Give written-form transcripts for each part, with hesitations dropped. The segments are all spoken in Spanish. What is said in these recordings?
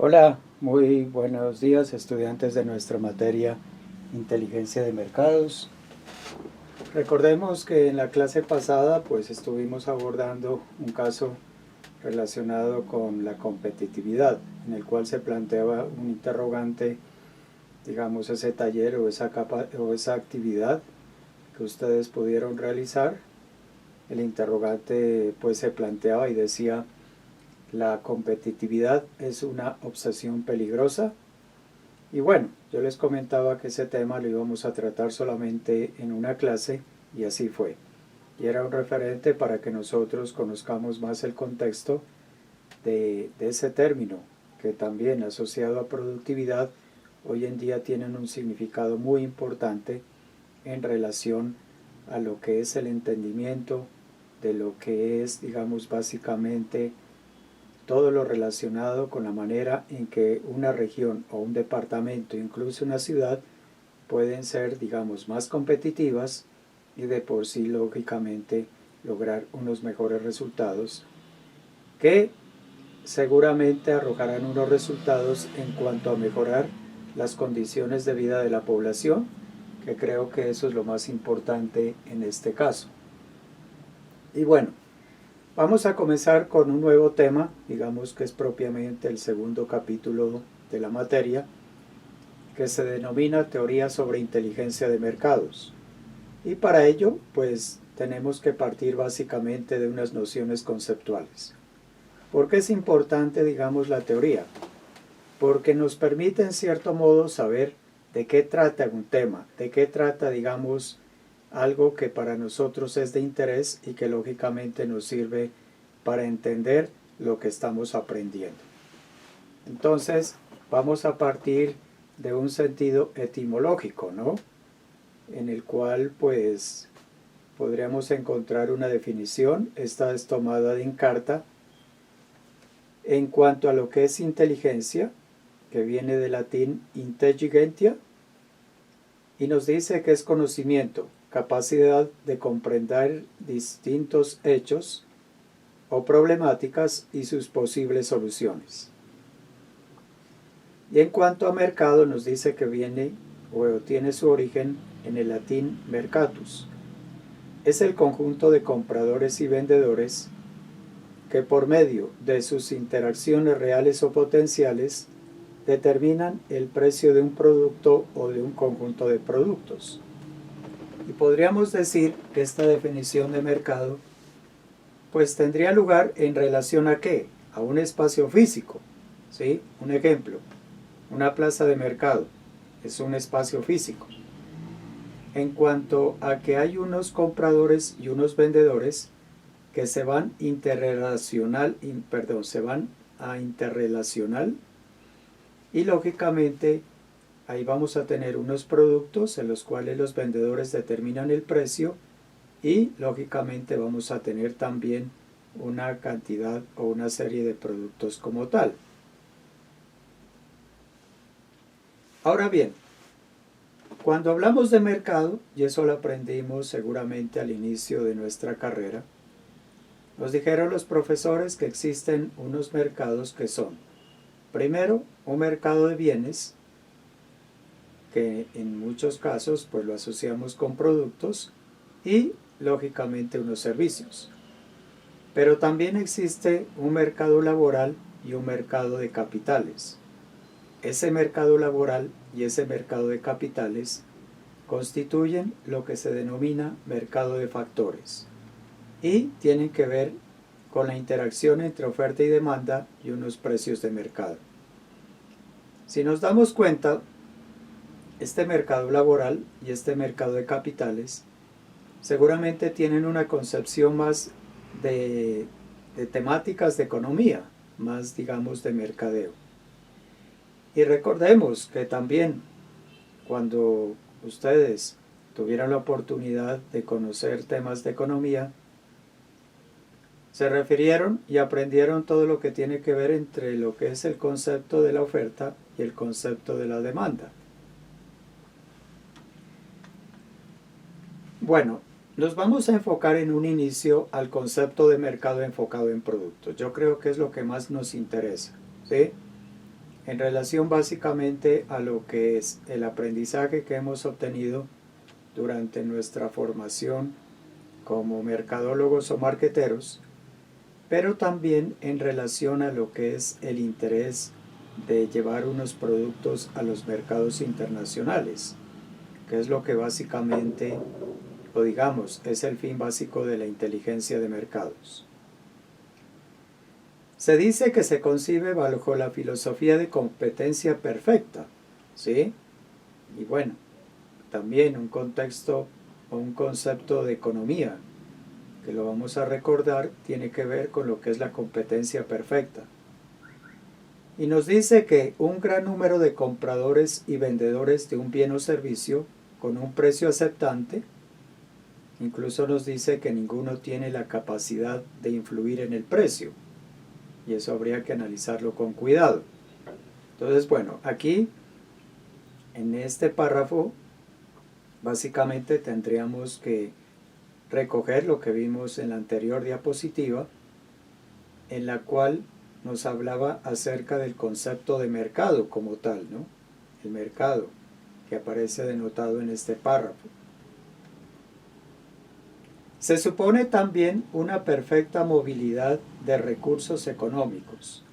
Hola, muy buenos días estudiantes de nuestra materia Inteligencia de Mercados. Recordemos que en la clase pasada pues estuvimos abordando un caso relacionado con la competitividad, en el cual se planteaba un interrogante, digamos ese taller o esa actividad que ustedes pudieron realizar. El interrogante pues se planteaba y decía: ¿la competitividad es una obsesión peligrosa? Y bueno, yo les comentaba que ese tema lo íbamos a tratar solamente en una clase y así fue. Y era un referente para que nosotros conozcamos más el contexto de ese término, que también asociado a productividad hoy en día tienen un significado muy importante en relación a lo que es el entendimiento de lo que es, digamos, básicamente todo lo relacionado con la manera en que una región o un departamento, incluso una ciudad, pueden ser, digamos, más competitivas y de por sí, lógicamente, lograr unos mejores resultados que seguramente arrojarán unos resultados en cuanto a mejorar las condiciones de vida de la población, que creo que eso es lo más importante en este caso. Y bueno, vamos a comenzar con un nuevo tema, digamos que es propiamente el segundo capítulo de la materia, que se denomina Teoría sobre Inteligencia de Mercados. Y para ello, pues tenemos que partir básicamente de unas nociones conceptuales. ¿Por qué es importante, digamos, la teoría? Porque nos permite en cierto modo saber de qué trata un tema, de qué trata, digamos, algo que para nosotros es de interés y que lógicamente nos sirve para entender lo que estamos aprendiendo. Entonces, vamos a partir de un sentido etimológico, ¿no? En el cual, pues, podríamos encontrar una definición. Esta es tomada de Encarta. En cuanto a lo que es inteligencia, que viene del latín intelligentia, y nos dice que es conocimiento, capacidad de comprender distintos hechos o problemáticas y sus posibles soluciones. Y en cuanto a mercado, nos dice que viene o tiene su origen en el latín mercatus. Es el conjunto de compradores y vendedores que por medio de sus interacciones reales o potenciales determinan el precio de un producto o de un conjunto de productos. Y podríamos decir que esta definición de mercado pues tendría lugar en relación a ¿qué? A un espacio físico, ¿sí? Un ejemplo, una plaza de mercado es un espacio físico. En cuanto a que hay unos compradores y unos vendedores que se van a interrelacional, y lógicamente ahí vamos a tener unos productos en los cuales los vendedores determinan el precio y lógicamente vamos a tener también una cantidad o una serie de productos como tal. Ahora bien, cuando hablamos de mercado, y eso lo aprendimos seguramente al inicio de nuestra carrera, nos dijeron los profesores que existen unos mercados que son, primero, un mercado de bienes, que en muchos casos pues lo asociamos con productos, y lógicamente unos servicios. Pero también existe un mercado laboral y un mercado de capitales. Ese mercado laboral y ese mercado de capitales constituyen lo que se denomina mercado de factores y tienen que ver con la interacción entre oferta y demanda y unos precios de mercado. Si nos damos cuenta, este mercado laboral y este mercado de capitales seguramente tienen una concepción más de temáticas de economía, más digamos de mercadeo. Y recordemos que también cuando ustedes tuvieran la oportunidad de conocer temas de economía, se refirieron y aprendieron todo lo que tiene que ver entre lo que es el concepto de la oferta y el concepto de la demanda. Bueno, nos vamos a enfocar en un inicio al concepto de mercado enfocado en productos. Yo creo que es lo que más nos interesa, ¿sí? en relación básicamente a lo que es el aprendizaje que hemos obtenido durante nuestra formación como mercadólogos o marqueteros, pero también en relación a lo que es el interés de llevar unos productos a los mercados internacionales, que es lo que básicamente, o digamos, es el fin básico de la inteligencia de mercados. Se dice que se concibe bajo la filosofía de competencia perfecta, ¿sí? Y bueno, también un contexto o un concepto de economía, que lo vamos a recordar, tiene que ver con lo que es la competencia perfecta. Y nos dice que un gran número de compradores y vendedores de un bien o servicio con un precio aceptante, incluso nos dice que ninguno tiene la capacidad de influir en el precio. Y eso habría que analizarlo con cuidado. Entonces, bueno, aquí, en este párrafo, básicamente tendríamos que recoger lo que vimos en la anterior diapositiva, en la cual nos hablaba acerca del concepto de mercado como tal, ¿no? El mercado, que aparece denotado en este párrafo. Se supone también una perfecta movilidad de recursos económicos,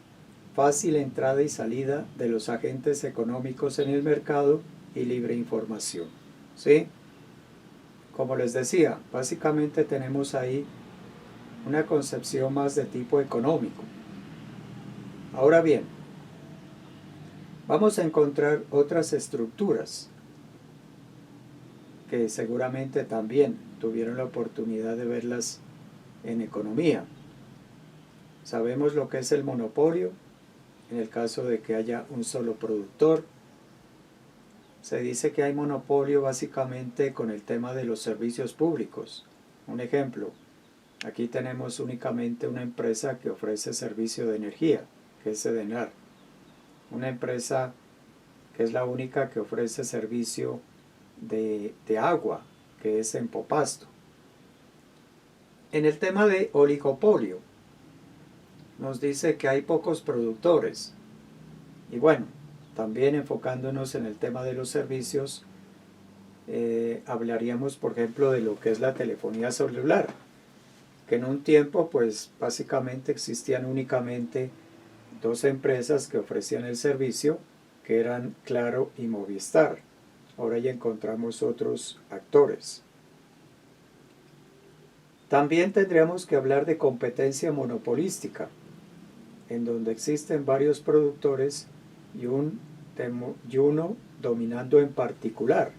fácil entrada y salida de los agentes económicos en el mercado y libre información, ¿sí? Como les decía, básicamente tenemos ahí una concepción más de tipo económico. Ahora bien, vamos a encontrar otras estructuras que seguramente también tuvieron la oportunidad de verlas en economía. Sabemos lo que es el monopolio, en el caso de que haya un solo productor. Se dice que hay monopolio básicamente con el tema de los servicios públicos. Un ejemplo, aquí tenemos únicamente una empresa que ofrece servicio de energía, que es Sedenar. Una empresa que es la única que ofrece servicio de agua, que es Empopasto. En el tema de oligopolio, nos dice que hay pocos productores. Y bueno, también enfocándonos en el tema de los servicios, hablaríamos, por ejemplo, de lo que es la telefonía celular, que en un tiempo, pues básicamente existían únicamente dos empresas que ofrecían el servicio, que eran Claro y Movistar. Ahora ya encontramos otros actores. También tendríamos que hablar de competencia monopolística, en donde existen varios productores y uno dominando en particular.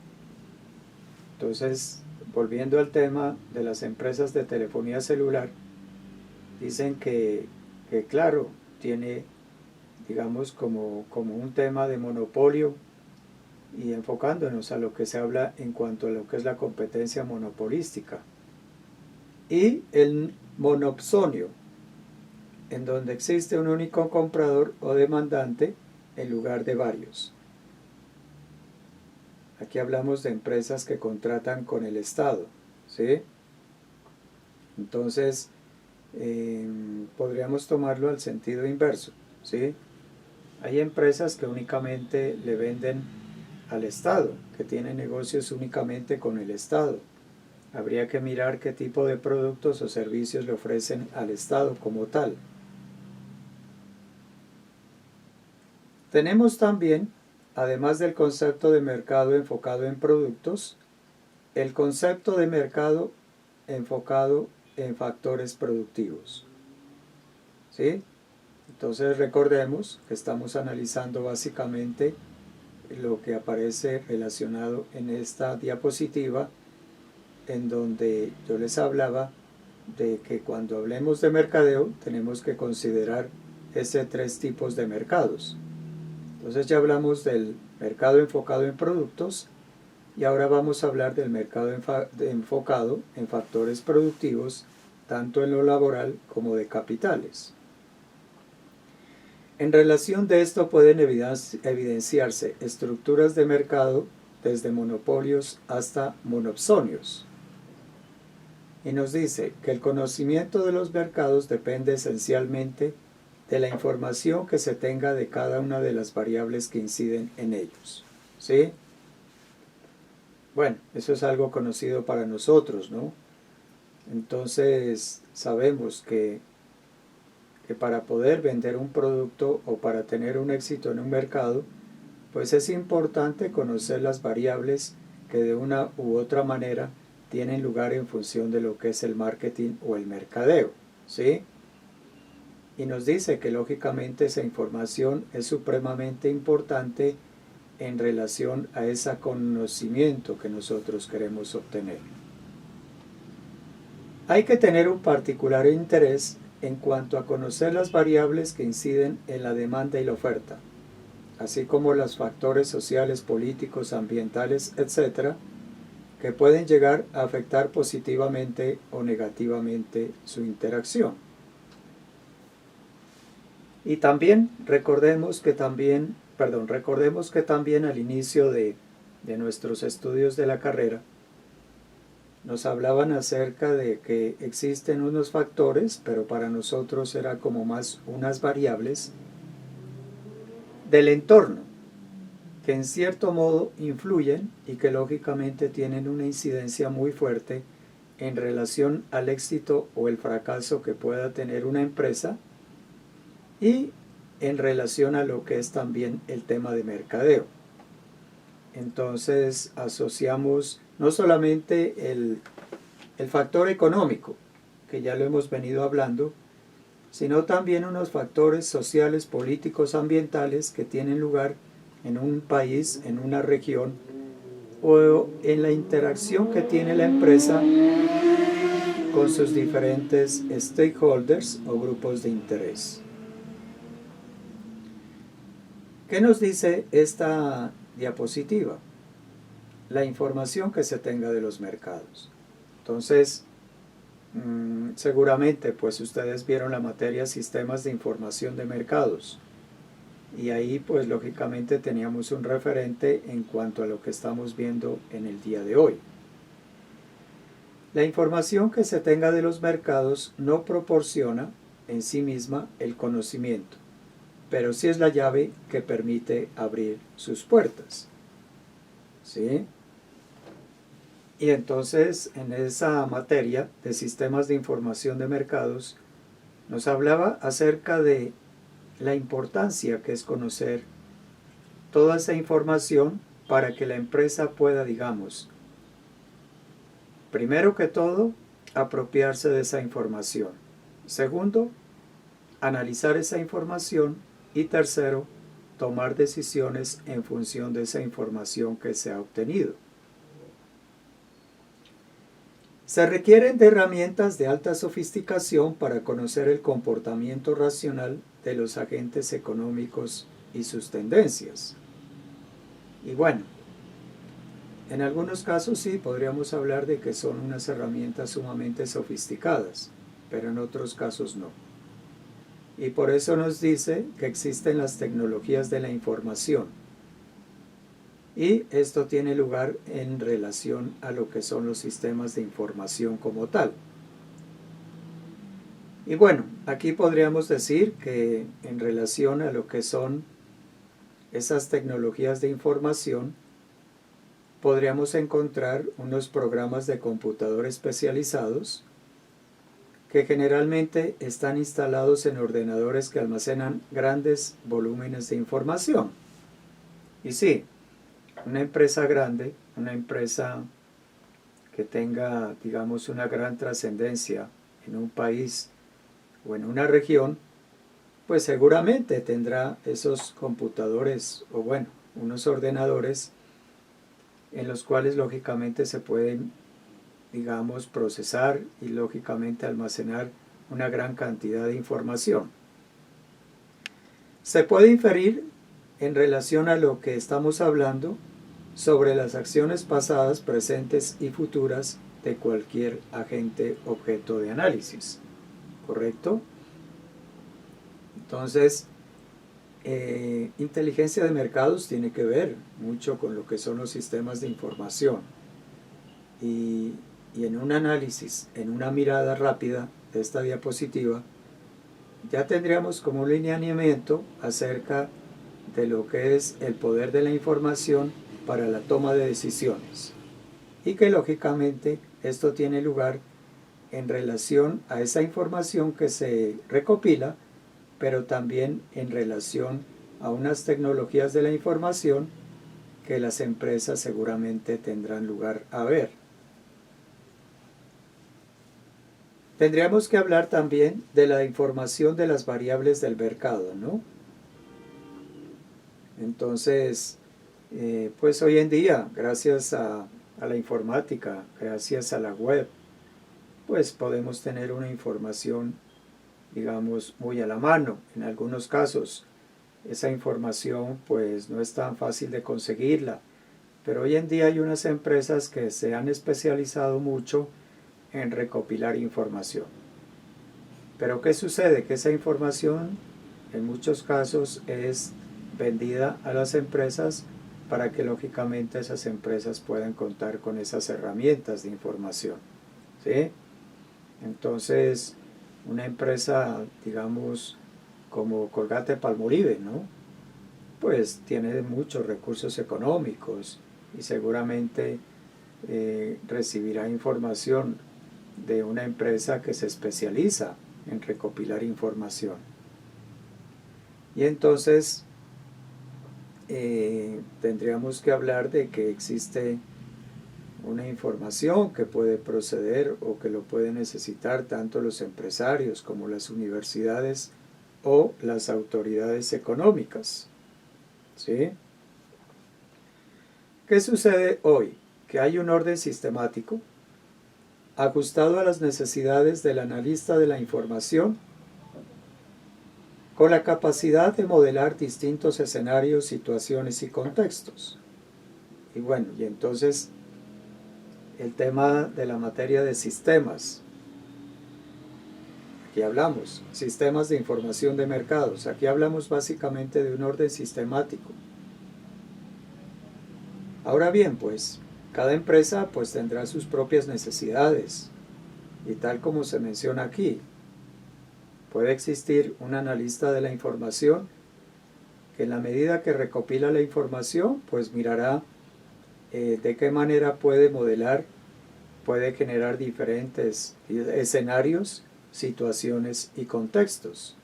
Entonces, volviendo al tema de las empresas de telefonía celular, dicen que Claro tiene, digamos, como un tema de monopolio, y enfocándonos a lo que se habla en cuanto a lo que es la competencia monopolística. Y el monopsonio, en donde existe un único comprador o demandante en lugar de varios. Aquí hablamos de empresas que contratan con el Estado, ¿sí? Entonces, podríamos tomarlo al sentido inverso, ¿sí? Hay empresas que únicamente le venden al Estado, que tienen negocios únicamente con el Estado. Habría que mirar qué tipo de productos o servicios le ofrecen al Estado como tal. Tenemos también, además del concepto de mercado enfocado en productos, el concepto de mercado enfocado en factores productivos, ¿sí? Entonces recordemos que estamos analizando básicamente lo que aparece relacionado en esta diapositiva, en donde yo les hablaba de que cuando hablemos de mercadeo tenemos que considerar tres tipos de mercados. Entonces ya hablamos del mercado enfocado en productos y ahora vamos a hablar del mercado enfocado en factores productivos, tanto en lo laboral como de capitales. En relación de esto pueden evidenciarse estructuras de mercado desde monopolios hasta monopsonios. Y nos dice que el conocimiento de los mercados depende esencialmente de la información que se tenga de cada una de las variables que inciden en ellos. ¿Sí? Bueno, eso es algo conocido para nosotros, ¿no? Entonces, sabemos que para poder vender un producto o para tener un éxito en un mercado, pues es importante conocer las variables que de una u otra manera tienen lugar en función de lo que es el marketing o el mercadeo, ¿sí? Y nos dice que lógicamente esa información es supremamente importante en relación a ese conocimiento que nosotros queremos obtener. Hay que tener un particular interés en cuanto a conocer las variables que inciden en la demanda y la oferta, así como los factores sociales, políticos, ambientales, etc., que pueden llegar a afectar positivamente o negativamente su interacción. Y también recordemos que también al inicio de nuestros estudios de la carrera nos hablaban acerca de que existen unos factores, pero para nosotros era como más unas variables del entorno, que en cierto modo influyen y que lógicamente tienen una incidencia muy fuerte en relación al éxito o el fracaso que pueda tener una empresa y en relación a lo que es también el tema de mercadeo. Entonces asociamos no solamente el factor económico, que ya lo hemos venido hablando, sino también unos factores sociales, políticos, ambientales que tienen lugar en un país, en una región, o en la interacción que tiene la empresa con sus diferentes stakeholders o grupos de interés. ¿Qué nos dice esta diapositiva? La información que se tenga de los mercados. Entonces, seguramente pues ustedes vieron la materia sistemas de información de mercados y ahí pues lógicamente teníamos un referente en cuanto a lo que estamos viendo en el día de hoy. La información que se tenga de los mercados no proporciona en sí misma el conocimiento, pero sí es la llave que permite abrir sus puertas. ¿Sí? Y entonces en esa materia de sistemas de información de mercados nos hablaba acerca de la importancia que es conocer toda esa información para que la empresa pueda, digamos, primero que todo, apropiarse de esa información. Segundo, analizar esa información. Y tercero, tomar decisiones en función de esa información que se ha obtenido. Se requieren de herramientas de alta sofisticación para conocer el comportamiento racional de los agentes económicos y sus tendencias. Y bueno, en algunos casos sí podríamos hablar de que son unas herramientas sumamente sofisticadas, pero en otros casos no. Y por eso nos dice que existen las tecnologías de la información. Y esto tiene lugar en relación a lo que son los sistemas de información como tal. Y bueno, aquí podríamos decir que en relación a lo que son esas tecnologías de información, podríamos encontrar unos programas de computador especializados que generalmente están instalados en ordenadores que almacenan grandes volúmenes de información. Y sí, una empresa grande, una empresa que tenga, digamos, una gran trascendencia en un país o en una región, pues seguramente tendrá esos computadores o bueno, unos ordenadores en los cuales lógicamente se pueden, digamos, procesar y lógicamente almacenar una gran cantidad de información. Se puede inferir en relación a lo que estamos hablando sobre las acciones pasadas, presentes y futuras de cualquier agente objeto de análisis. ¿Correcto? Entonces, inteligencia de mercados tiene que ver mucho con lo que son los sistemas de información. Y en un análisis, en una mirada rápida de esta diapositiva, ya tendríamos como un lineamiento acerca de lo que es el poder de la información para la toma de decisiones. Y que lógicamente esto tiene lugar en relación a esa información que se recopila, pero también en relación a unas tecnologías de la información que las empresas seguramente tendrán lugar a ver. Tendríamos que hablar también de la información de las variables del mercado, ¿no? Entonces, pues hoy en día, gracias a la informática, gracias a la web, pues podemos tener una información, digamos, muy a la mano. En algunos casos, esa información pues no es tan fácil de conseguirla, pero hoy en día hay unas empresas que se han especializado mucho en recopilar información. Pero ¿qué sucede? Que esa información en muchos casos es vendida a las empresas para que lógicamente esas empresas puedan contar con esas herramientas de información, ¿sí? Entonces, una empresa, digamos, como Colgate-Palmolive, ¿no? Pues tiene muchos recursos económicos y seguramente recibirá información de una empresa que se especializa en recopilar información. Y entonces tendríamos que hablar de que existe una información que puede proceder o que lo pueden necesitar tanto los empresarios como las universidades o las autoridades económicas, ¿sí? ¿Qué sucede hoy? Que hay un orden sistemático ajustado a las necesidades del analista de la información, con la capacidad de modelar distintos escenarios, situaciones y contextos. Y bueno, y entonces el tema de la materia de sistemas. Aquí hablamos, sistemas de información de mercados. Aquí hablamos básicamente de un orden sistemático. Ahora bien, pues, cada empresa pues tendrá sus propias necesidades. Y tal como se menciona aquí, puede existir un analista de la información que en la medida que recopila la información, pues mirará de qué manera puede modelar, puede generar diferentes escenarios, situaciones y contextos.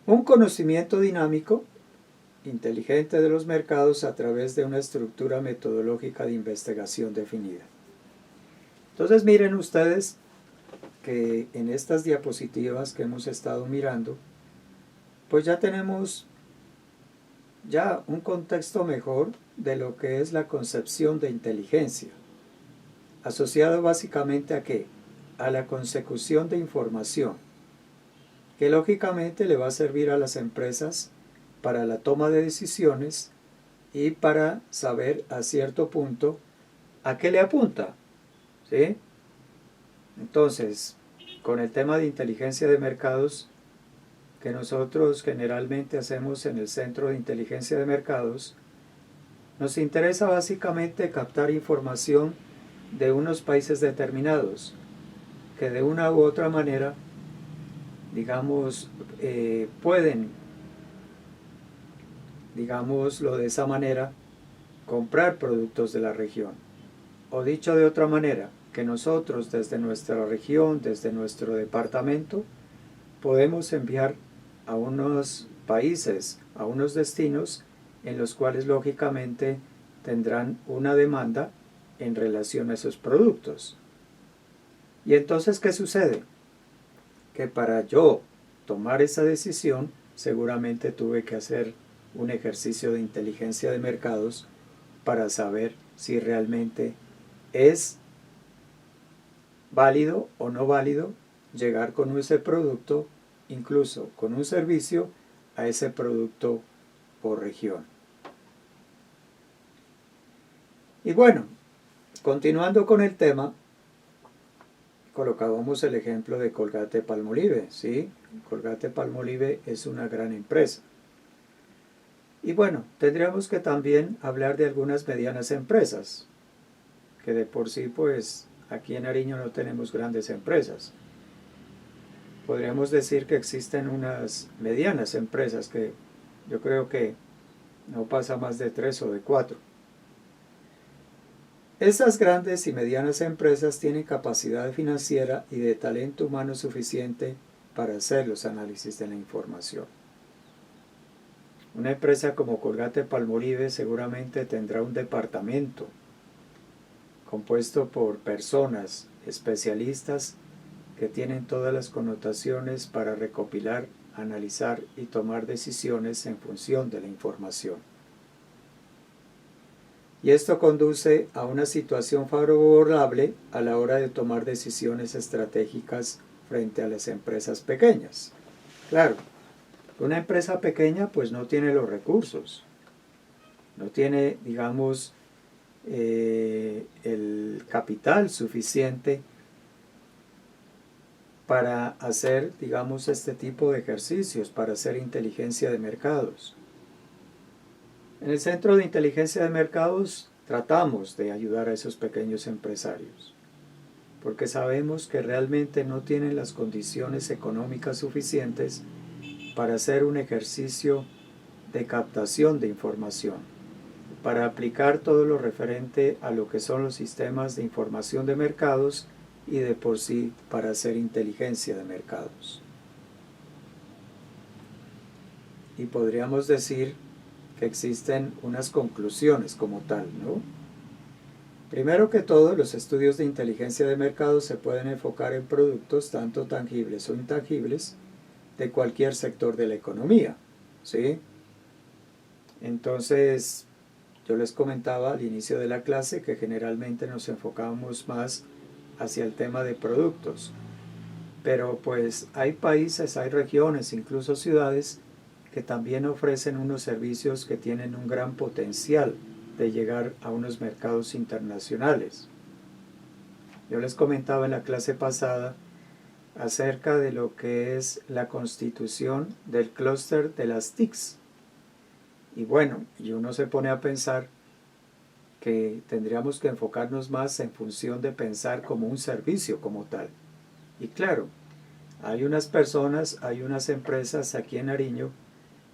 Un conocimiento dinámico, inteligente de los mercados a través de una estructura metodológica de investigación definida. Entonces miren ustedes que en estas diapositivas que hemos estado mirando, pues ya tenemos ya un contexto mejor de lo que es la concepción de inteligencia, asociado básicamente a ¿qué? A la consecución de información, que lógicamente le va a servir a las empresas para la toma de decisiones y para saber a cierto punto a qué le apunta, ¿sí? Entonces, con el tema de inteligencia de mercados, que nosotros generalmente hacemos en el Centro de Inteligencia de Mercados, nos interesa básicamente captar información de unos países determinados, que de una u otra manera, digamos, pueden, digámoslo de esa manera, comprar productos de la región. O dicho de otra manera, que nosotros desde nuestra región, desde nuestro departamento, podemos enviar a unos países, a unos destinos en los cuales lógicamente tendrán una demanda en relación a esos productos. Y entonces, ¿qué sucede? Que para yo tomar esa decisión, seguramente tuve que hacer un ejercicio de inteligencia de mercados para saber si realmente es válido o no válido llegar con ese producto, incluso con un servicio, a ese producto por región. Y bueno, continuando con el tema, colocábamos el ejemplo de Colgate-Palmolive, ¿sí? Colgate-Palmolive es una gran empresa. Y bueno, tendríamos que también hablar de algunas medianas empresas, que de por sí, pues, aquí en Nariño no tenemos grandes empresas. podríamos decir que existen unas medianas empresas que yo creo que no pasa más de 3 o de 4. Esas grandes y medianas empresas tienen capacidad financiera y de talento humano suficiente para hacer los análisis de la información. Una empresa como Colgate-Palmolive seguramente tendrá un departamento compuesto por personas especialistas que tienen todas las connotaciones para recopilar, analizar y tomar decisiones en función de la información. Y esto conduce a una situación favorable a la hora de tomar decisiones estratégicas frente a las empresas pequeñas. Claro, una empresa pequeña pues no tiene los recursos, no tiene, digamos, el capital suficiente para hacer, digamos, este tipo de ejercicios, para hacer inteligencia de mercados. En el Centro de Inteligencia de Mercados tratamos de ayudar a esos pequeños empresarios, porque sabemos que realmente no tienen las condiciones económicas suficientes para hacer un ejercicio de captación de información, para aplicar todo lo referente a lo que son los sistemas de información de mercados y de por sí para hacer inteligencia de mercados. Y podríamos decir que existen unas conclusiones como tal, ¿no? Primero que todo, los estudios de inteligencia de mercados se pueden enfocar en productos tanto tangibles o intangibles de cualquier sector de la economía, ¿sí? Entonces, yo les comentaba al inicio de la clase que generalmente nos enfocamos más hacia el tema de productos, pero pues hay países, hay regiones, incluso ciudades que también ofrecen unos servicios que tienen un gran potencial de llegar a unos mercados internacionales. Yo les comentaba en la clase pasada acerca de lo que es la constitución del clúster de las TICs. Y bueno, y uno se pone a pensar que tendríamos que enfocarnos más en función de pensar como un servicio como tal. Y claro, hay unas personas, hay unas empresas aquí en Nariño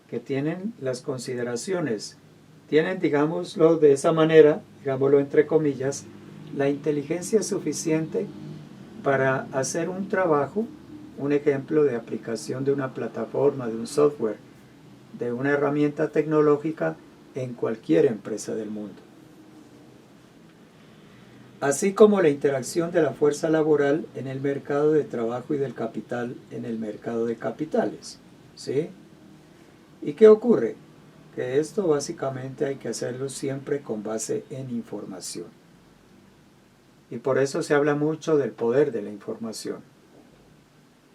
que tienen las consideraciones, tienen, digámoslo de esa manera, digámoslo entre comillas, la inteligencia suficiente para hacer un trabajo, un ejemplo de aplicación de una plataforma, de un software, de una herramienta tecnológica en cualquier empresa del mundo. Así como la interacción de la fuerza laboral en el mercado de trabajo y del capital en el mercado de capitales, ¿sí? ¿Y qué ocurre? Que esto básicamente hay que hacerlo siempre con base en información. Y por eso se habla mucho del poder de la información.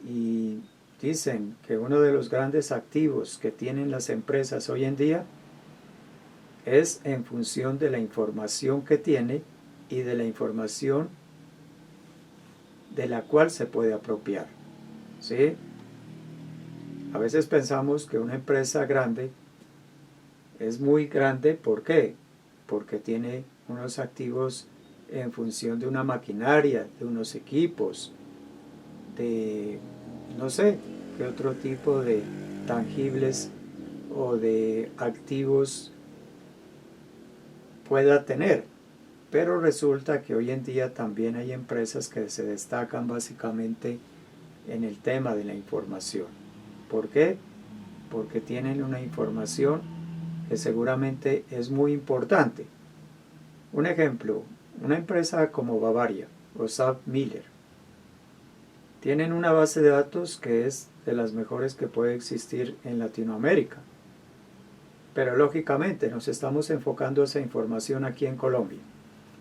Y dicen que uno de los grandes activos que tienen las empresas hoy en día es en función de la información que tiene y de la información de la cual se puede apropiar, ¿sí? A veces pensamos que una empresa grande es muy grande, ¿por qué? Porque tiene unos activos en función de una maquinaria, de unos equipos, de no sé qué otro tipo de tangibles o de activos pueda tener. Pero resulta que hoy en día también hay empresas que se destacan básicamente en el tema de la información. ¿Por qué? Porque tienen una información que seguramente es muy importante. Un ejemplo, una empresa como Bavaria o SAP Miller tienen una base de datos que es de las mejores que puede existir en Latinoamérica. Pero lógicamente nos estamos enfocando esa información aquí en Colombia.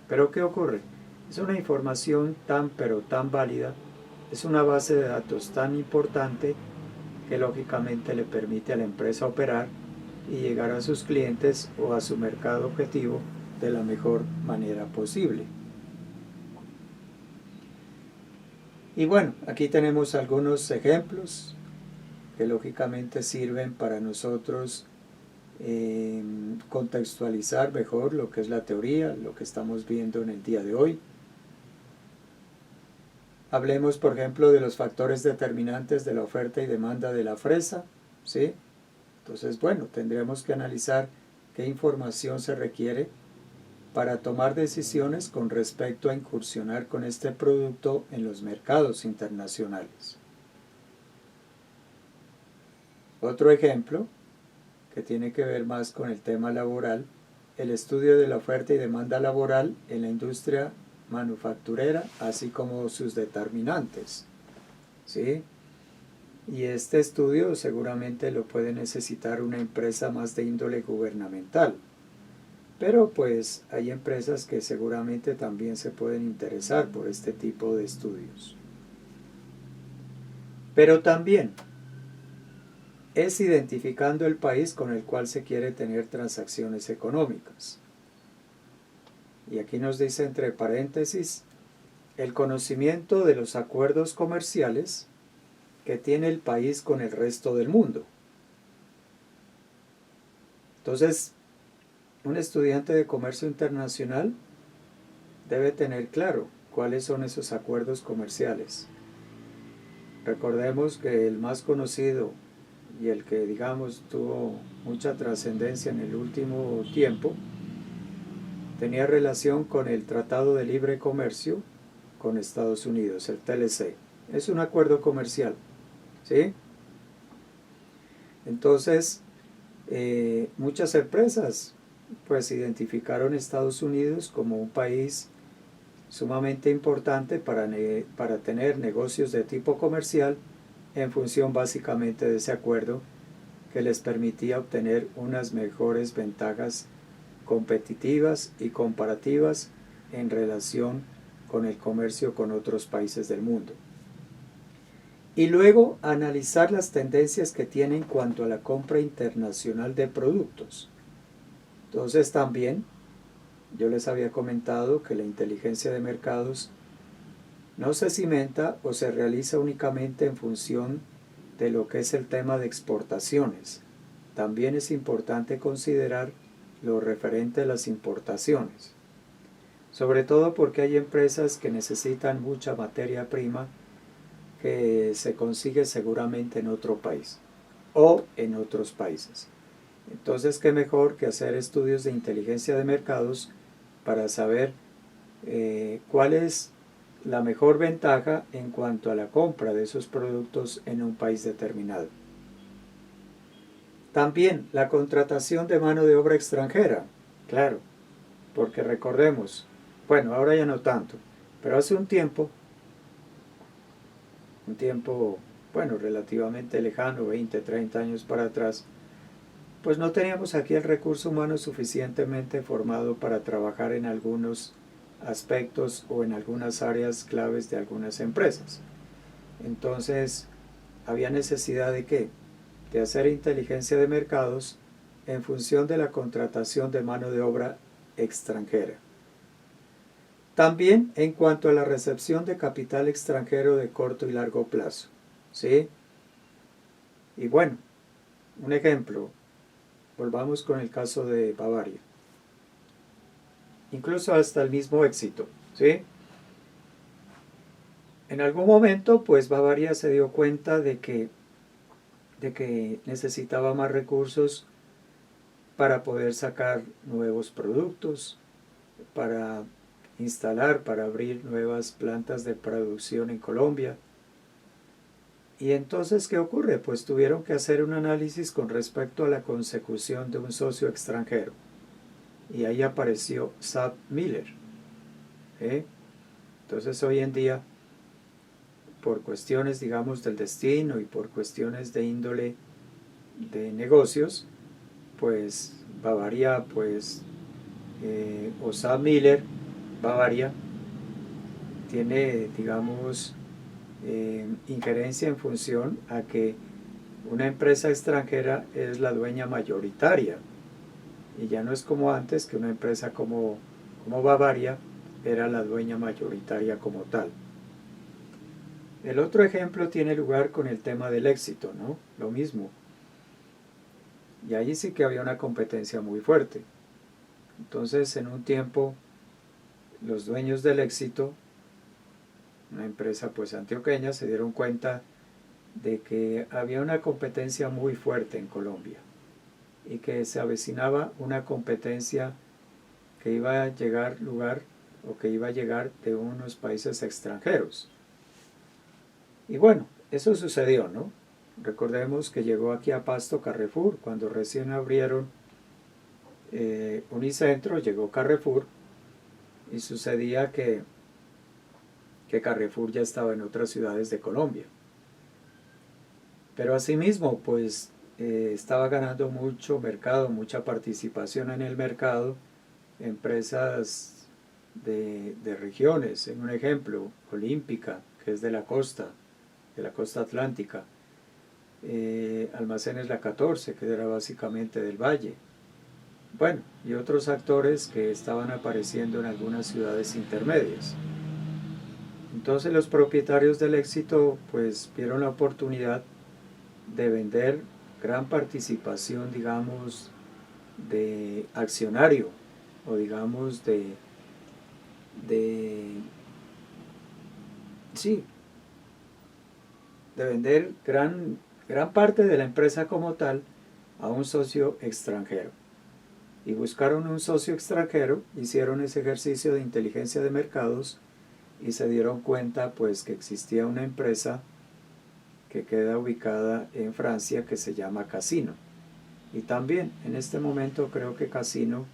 ¿Pero qué ocurre? Es una información tan pero tan válida, es una base de datos tan importante que lógicamente le permite a la empresa operar y llegar a sus clientes o a su mercado objetivo de la mejor manera posible. Y bueno, aquí tenemos algunos ejemplos que lógicamente sirven para nosotros contextualizar mejor lo que es la teoría, lo que estamos viendo en el día de hoy. Hablemos, por ejemplo, de los factores determinantes de la oferta y demanda de la fresa, ¿sí? Entonces, bueno, tendremos que analizar qué información se requiere para tomar decisiones con respecto a incursionar con este producto en los mercados internacionales. Otro ejemplo, que tiene que ver más con el tema laboral, el estudio de la oferta y demanda laboral en la industria manufacturera, así como sus determinantes, ¿sí? Y este estudio seguramente lo puede necesitar una empresa más de índole gubernamental, pero pues hay empresas que seguramente también se pueden interesar por este tipo de estudios. Pero también es identificando el país con el cual se quiere tener transacciones económicas. Y aquí nos dice entre paréntesis, el conocimiento de los acuerdos comerciales que tiene el país con el resto del mundo. Entonces, un estudiante de comercio internacional debe tener claro cuáles son esos acuerdos comerciales. Recordemos que el más conocido y el que, digamos, tuvo mucha trascendencia en el último tiempo, tenía relación con el Tratado de Libre Comercio con Estados Unidos, el TLC. Es un acuerdo comercial, ¿sí? Entonces, muchas empresas pues identificaron Estados Unidos como un país sumamente importante para tener negocios de tipo comercial en función básicamente de ese acuerdo que les permitía obtener unas mejores ventajas competitivas y comparativas en relación con el comercio con otros países del mundo. Y luego analizar las tendencias que tiene en cuanto a la compra internacional de productos. Entonces también yo les había comentado que la inteligencia de mercados no se cimenta o se realiza únicamente en función de lo que es el tema de exportaciones. También es importante considerar lo referente a las importaciones, sobre todo porque hay empresas que necesitan mucha materia prima que se consigue seguramente en otro país o en otros países. Entonces, qué mejor que hacer estudios de inteligencia de mercados para saber cuál es la mejor ventaja en cuanto a la compra de esos productos en un país determinado. También la contratación de mano de obra extranjera, claro, porque recordemos, bueno, ahora ya no tanto, pero hace un tiempo, bueno, relativamente lejano, 20, 30 años para atrás, pues no teníamos aquí el recurso humano suficientemente formado para trabajar en algunos aspectos o en algunas áreas claves de algunas empresas. Entonces, había necesidad de ¿qué? De hacer inteligencia de mercados en función de la contratación de mano de obra extranjera. También en cuanto a la recepción de capital extranjero de corto y largo plazo, ¿sí? Y bueno, un ejemplo, volvamos con el caso de Bavaria. Incluso hasta el mismo éxito, ¿sí? En algún momento, pues Bavaria se dio cuenta de que necesitaba más recursos para poder sacar nuevos productos, para instalar, para abrir nuevas plantas de producción en Colombia. Y entonces, ¿qué ocurre? Pues tuvieron que hacer un análisis con respecto a la consecución de un socio extranjero. Y ahí apareció Saab Miller. Entonces, hoy en día, por cuestiones, digamos, del destino y por cuestiones de índole de negocios, pues Bavaria, pues, o Saab Miller, Bavaria, tiene, digamos, injerencia en función a que una empresa extranjera es la dueña mayoritaria y ya no es como antes que una empresa como Bavaria era la dueña mayoritaria como tal. El otro ejemplo tiene lugar con el tema del éxito, ¿no? Lo mismo. Y ahí sí que había una competencia muy fuerte. Entonces, en un tiempo, los dueños del éxito una empresa pues antioqueña, se dieron cuenta de que había una competencia muy fuerte en Colombia y que se avecinaba una competencia que iba a llegar lugar o que iba a llegar de unos países extranjeros. Y bueno, eso sucedió, ¿no? Recordemos que llegó aquí a Pasto Carrefour, cuando recién abrieron Unicentro, llegó Carrefour y sucedía que Carrefour ya estaba en otras ciudades de Colombia. Pero asimismo, pues estaba ganando mucho mercado, mucha participación en el mercado, empresas de regiones, en un ejemplo, Olímpica, que es de la costa atlántica, Almacenes La 14, que era básicamente del Valle, bueno, y otros actores que estaban apareciendo en algunas ciudades intermedias. Entonces los propietarios del Éxito pues vieron la oportunidad de vender gran participación, digamos, de accionario o digamos sí, de vender gran parte de la empresa como tal a un socio extranjero. Y buscaron un socio extranjero, hicieron ese ejercicio de inteligencia de mercados y se dieron cuenta pues que existía una empresa que queda ubicada en Francia que se llama Casino. Y también en este momento creo que Casino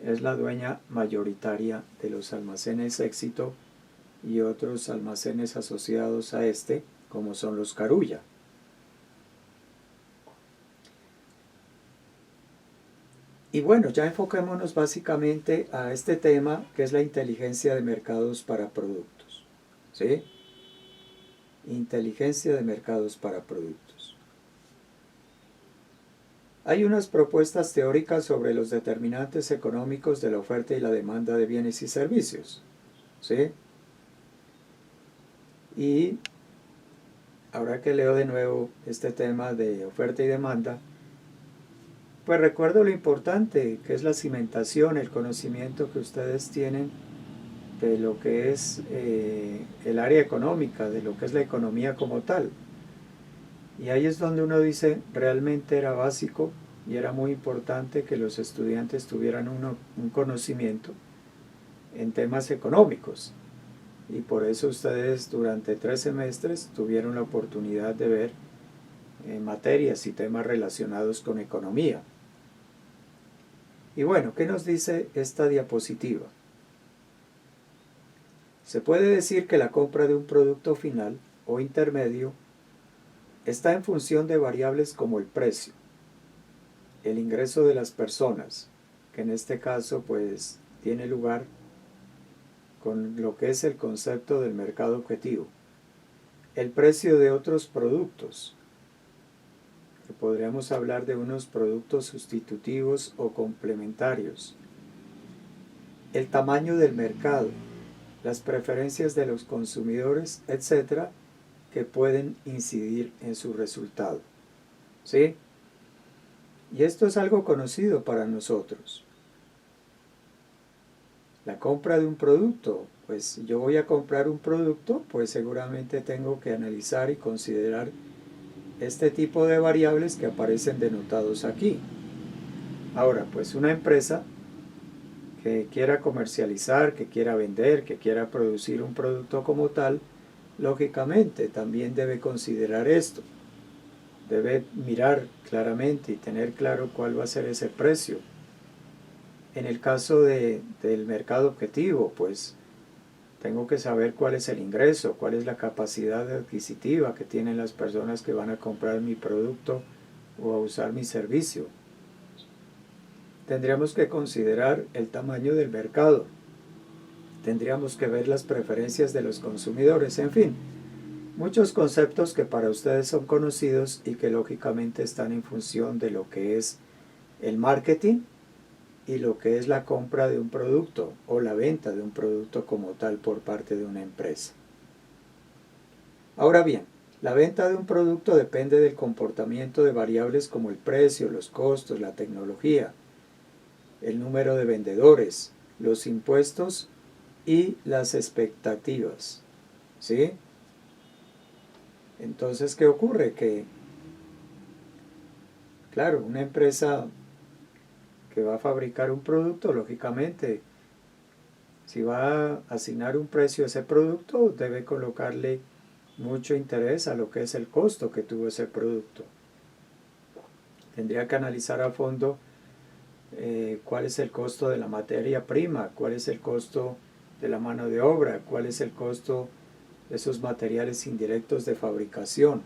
es la dueña mayoritaria de los almacenes Éxito y otros almacenes asociados a este, como son los Carulla. Y bueno, ya enfoquémonos básicamente a este tema que es la inteligencia de mercados para productos. ¿Sí? Inteligencia de mercados para productos. Hay unas propuestas teóricas sobre los determinantes económicos de la oferta y la demanda de bienes y servicios. ¿Sí? Y ahora que leo de nuevo este tema de oferta y demanda, pues recuerdo lo importante que es la cimentación, el conocimiento que ustedes tienen de lo que es el área económica, de lo que es la economía como tal. Y ahí es donde uno dice, realmente era básico y era muy importante que los estudiantes tuvieran un conocimiento en temas económicos. Y por eso ustedes durante 3 semestres tuvieron la oportunidad de ver materias y temas relacionados con economía. Y bueno, ¿qué nos dice esta diapositiva? Se puede decir que la compra de un producto final o intermedio está en función de variables como el precio, el ingreso de las personas, que en este caso pues tiene lugar con lo que es el concepto del mercado objetivo, el precio de otros productos, que podríamos hablar de unos productos sustitutivos o complementarios, el tamaño del mercado, las preferencias de los consumidores, etcétera, que pueden incidir en su resultado. ¿Sí? Y esto es algo conocido para nosotros. La compra de un producto, pues yo voy a comprar un producto, pues seguramente tengo que analizar y considerar este tipo de variables que aparecen denotados aquí. Ahora, pues una empresa que quiera comercializar, que quiera vender, que quiera producir un producto como tal, lógicamente también debe considerar esto. Debe mirar claramente y tener claro cuál va a ser ese precio. En el caso del mercado objetivo, pues tengo que saber cuál es el ingreso, cuál es la capacidad adquisitiva que tienen las personas que van a comprar mi producto o a usar mi servicio. Tendríamos que considerar el tamaño del mercado. Tendríamos que ver las preferencias de los consumidores, en fin. Muchos conceptos que para ustedes son conocidos y que lógicamente están en función de lo que es el marketing y lo que es la compra de un producto o la venta de un producto como tal por parte de una empresa. Ahora bien, la venta de un producto depende del comportamiento de variables como el precio, los costos, la tecnología, el número de vendedores, los impuestos y las expectativas. ¿sí? Entonces, ¿qué ocurre? Que, claro, una empresa que va a fabricar un producto, lógicamente, si va a asignar un precio a ese producto, debe colocarle mucho interés a lo que es el costo que tuvo ese producto. Tendría que analizar a fondo cuál es el costo de la materia prima, cuál es el costo de la mano de obra, cuál es el costo de esos materiales indirectos de fabricación.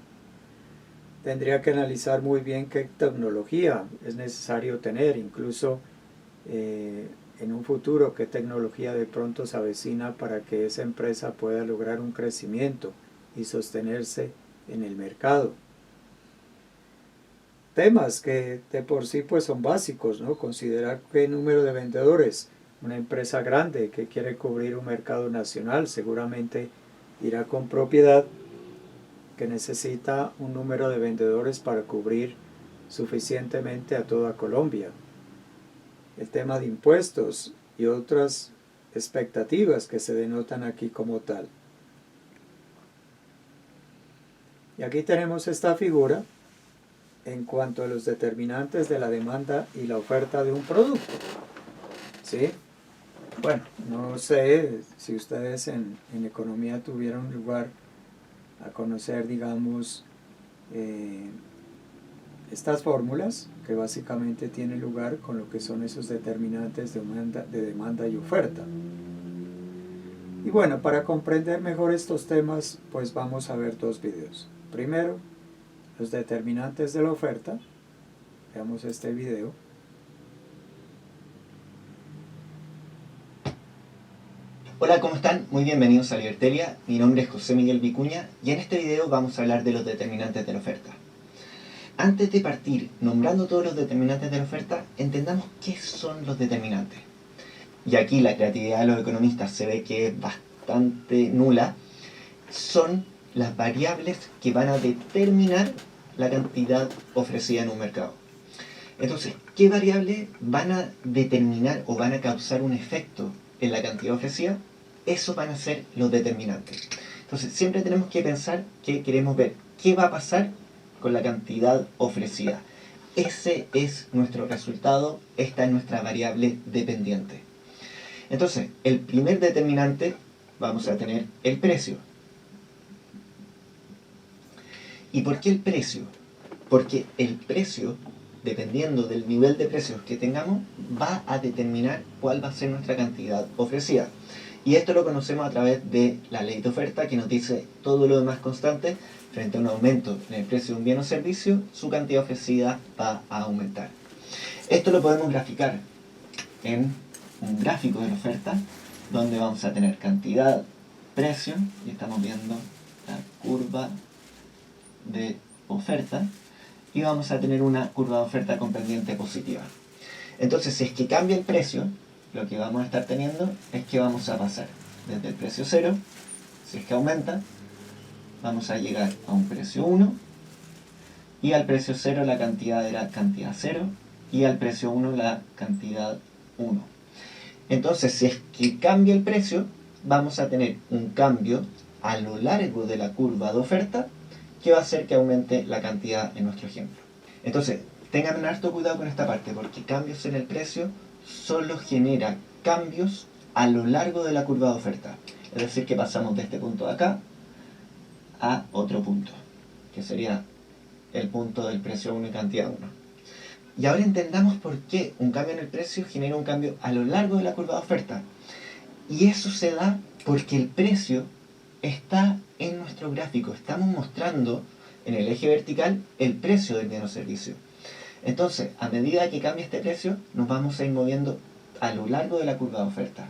Tendría que analizar muy bien qué tecnología es necesario tener, incluso en un futuro qué tecnología de pronto se avecina para que esa empresa pueda lograr un crecimiento y sostenerse en el mercado. Temas que de por sí pues son básicos, ¿no? Considerar qué número de vendedores. Una empresa grande que quiere cubrir un mercado nacional seguramente irá con propiedad que necesita un número de vendedores para cubrir suficientemente a toda Colombia. El tema de impuestos y otras expectativas que se denotan aquí como tal. Y aquí tenemos esta figura en cuanto a los determinantes de la demanda y la oferta de un producto. ¿Sí? Bueno, no sé si ustedes en economía tuvieron lugar a conocer, digamos, estas fórmulas que básicamente tienen lugar con lo que son esos determinantes de demanda y oferta. Y bueno, para comprender mejor estos temas, pues vamos a ver dos videos. Primero, los determinantes de la oferta. Veamos este video. Hola, ¿cómo están? Muy bienvenidos a Liberteria. Mi nombre es José Miguel Vicuña y en este video vamos a hablar de los determinantes de la oferta. Antes de partir nombrando todos los determinantes de la oferta, entendamos qué son los determinantes. Y aquí la creatividad de los economistas se ve que es bastante nula. Son las variables que van a determinar la cantidad ofrecida en un mercado. Entonces, ¿qué variables van a determinar o van a causar un efecto en la cantidad ofrecida? Esos van a ser los determinantes. Entonces, siempre tenemos que pensar que queremos ver qué va a pasar con la cantidad ofrecida. Ese es nuestro resultado, esta es nuestra variable dependiente. Entonces, el primer determinante vamos a tener el precio. ¿Y por qué el precio? Porque el precio, dependiendo del nivel de precios que tengamos, va a determinar cuál va a ser nuestra cantidad ofrecida. Y esto lo conocemos a través de la ley de oferta, que nos dice todo lo demás constante, frente a un aumento en el precio de un bien o servicio, su cantidad ofrecida va a aumentar. Esto lo podemos graficar en un gráfico de la oferta, donde vamos a tener cantidad, precio, y estamos viendo la curva de oferta, y vamos a tener una curva de oferta con pendiente positiva. Entonces, si es que cambia el precio, lo que vamos a estar teniendo es que vamos a pasar desde el precio 0, si es que aumenta, vamos a llegar a un precio 1, y al precio 0 la cantidad era cantidad 0, y al precio 1 la cantidad 1. Entonces, si es que cambia el precio, vamos a tener un cambio a lo largo de la curva de oferta que va a hacer que aumente la cantidad en nuestro ejemplo. Entonces, tengan harto cuidado con esta parte, porque cambios en el precio solo genera cambios a lo largo de la curva de oferta. Es decir, que pasamos de este punto de acá a otro punto, que sería el punto del precio 1 y cantidad 1. Y ahora entendamos por qué un cambio en el precio genera un cambio a lo largo de la curva de oferta. Y eso se da porque el precio está en nuestro gráfico. Estamos mostrando en el eje vertical el precio del bien o servicio. Entonces, a medida que cambia este precio, nos vamos a ir moviendo a lo largo de la curva de oferta.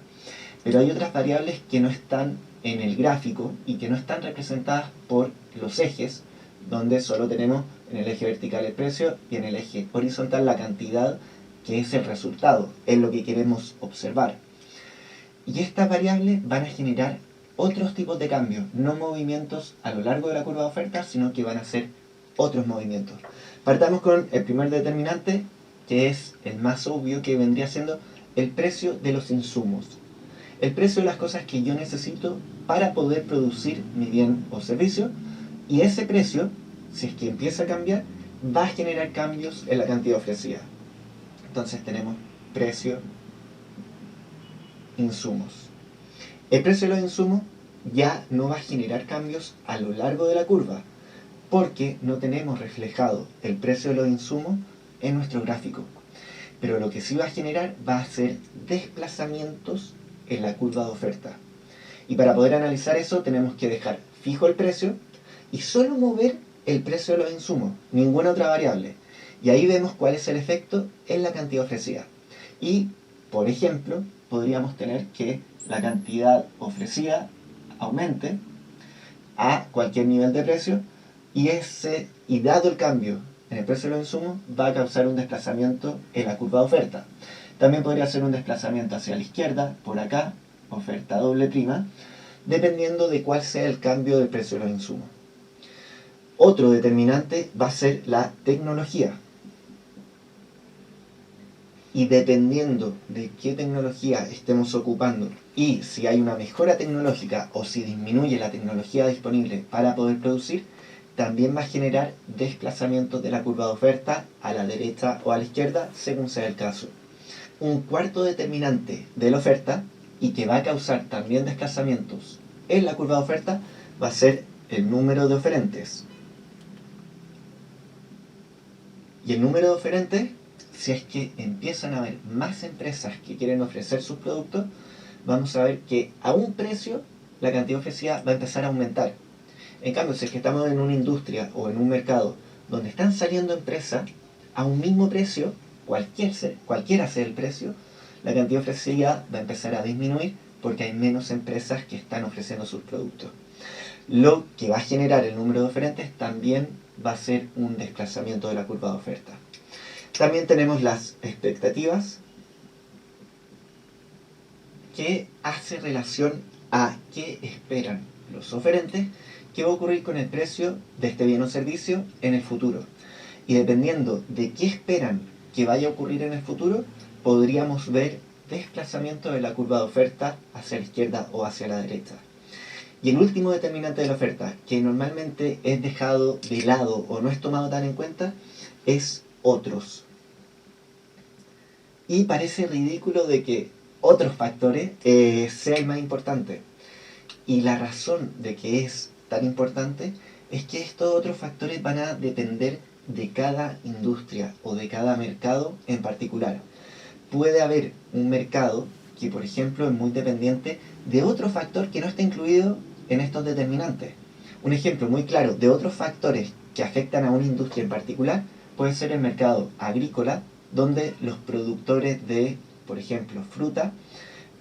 Pero hay otras variables que no están en el gráfico y que no están representadas por los ejes, donde solo tenemos en el eje vertical el precio y en el eje horizontal la cantidad, que es el resultado, es lo que queremos observar. Y estas variables van a generar otros tipos de cambios, no movimientos a lo largo de la curva de oferta, sino que van a ser otros movimientos. Partamos con el primer determinante, que es el más obvio, que vendría siendo el precio de los insumos. el precio de las cosas que yo necesito para poder producir mi bien o servicio, y ese precio, si es que empieza a cambiar, va a generar cambios en la cantidad ofrecida. Entonces tenemos precio, insumos. El precio de los insumos ya no va a generar cambios a lo largo de la curva, porque no tenemos reflejado el precio de los insumos en nuestro gráfico. Pero lo que sí va a generar va a ser desplazamientos en la curva de oferta. Y para poder analizar eso tenemos que dejar fijo el precio y solo mover el precio de los insumos, ninguna otra variable. Y ahí vemos cuál es el efecto en la cantidad ofrecida. Y, por ejemplo, podríamos tener que la cantidad ofrecida aumente a cualquier nivel de precio y dado el cambio en el precio de los insumos va a causar un desplazamiento en la curva de oferta. También podría ser un desplazamiento hacia la izquierda, por acá, oferta doble prima, dependiendo de cuál sea el cambio del precio de los insumos. Otro determinante va a ser la tecnología. Y dependiendo de qué tecnología estemos ocupando y si hay una mejora tecnológica o si disminuye la tecnología disponible para poder producir, también va a generar desplazamientos de la curva de oferta a la derecha o a la izquierda, según sea el caso. Un cuarto determinante de la oferta y que va a causar también desplazamientos en la curva de oferta va a ser el número de oferentes. Y el número de oferentes, si es que empiezan a haber más empresas que quieren ofrecer sus productos, vamos a ver que a un precio la cantidad ofrecida va a empezar a aumentar. En cambio, si es que estamos en una industria o en un mercado donde están saliendo empresas a un mismo precio, cualquiera sea el precio, la cantidad ofrecida va a empezar a disminuir porque hay menos empresas que están ofreciendo sus productos. Lo que va a generar el número de oferentes también va a ser un desplazamiento de la curva de oferta. También tenemos las expectativas, que hace relación a qué esperan los oferentes, qué va a ocurrir con el precio de este bien o servicio en el futuro. Y dependiendo de qué esperan que vaya a ocurrir en el futuro, podríamos ver desplazamiento de la curva de oferta hacia la izquierda o hacia la derecha. Y el último determinante de la oferta, que normalmente es dejado de lado o no es tomado tan en cuenta, es otros. Y parece ridículo de que otros factores sea el más importante. Y la razón de que es tan importante es que estos otros factores van a depender de cada industria o de cada mercado en particular. Puede haber un mercado que, por ejemplo, es muy dependiente de otro factor que no está incluido en estos determinantes. Un ejemplo muy claro de otros factores que afectan a una industria en particular puede ser el mercado agrícola, donde los productores de, por ejemplo, fruta,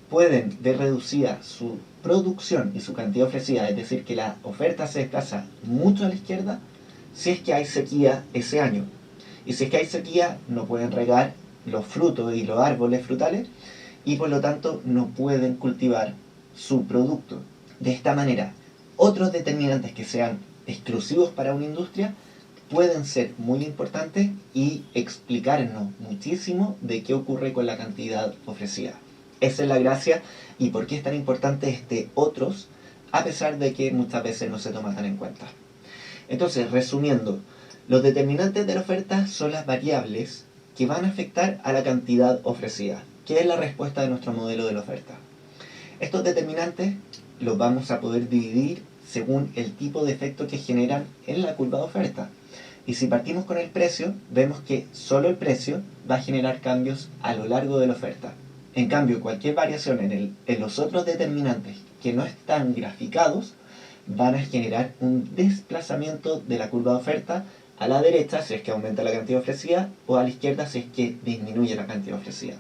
pueden ver reducida su producción y su cantidad ofrecida, es decir, que la oferta se desplaza mucho a la izquierda si es que hay sequía ese año. Y si es que hay sequía, no pueden regar los frutos y los árboles frutales y por lo tanto no pueden cultivar su producto. De esta manera, otros determinantes que sean exclusivos para una industria pueden ser muy importantes y explicarnos muchísimo de qué ocurre con la cantidad ofrecida. Esa es la gracia y por qué es tan importante este otros, a pesar de que muchas veces no se toma tan en cuenta. Entonces, resumiendo, los determinantes de la oferta son las variables que van a afectar a la cantidad ofrecida, que es la respuesta de nuestro modelo de la oferta. Estos determinantes los vamos a poder dividir según el tipo de efecto que generan en la curva de oferta. Y si partimos con el precio, vemos que solo el precio va a generar cambios a lo largo de la oferta. En cambio, cualquier variación en los otros determinantes que no están graficados van a generar un desplazamiento de la curva de oferta a la derecha si es que aumenta la cantidad ofrecida o a la izquierda si es que disminuye la cantidad ofrecida.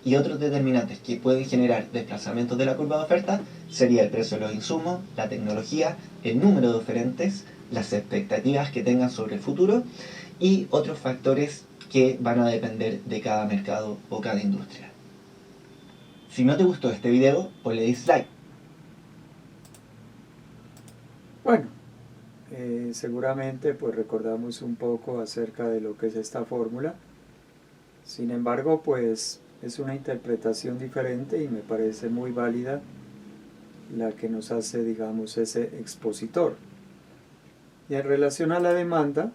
Y otros determinantes que pueden generar desplazamientos de la curva de oferta sería el precio de los insumos, la tecnología, el número de oferentes, las expectativas que tengan sobre el futuro y otros factores que van a depender de cada mercado o cada industria. Si no te gustó este video, ponle dislike. Bueno, seguramente pues recordamos un poco acerca de lo que es esta fórmula. Sin embargo, pues es una interpretación diferente y me parece muy válida la que nos hace, digamos, ese expositor. Y en relación a la demanda,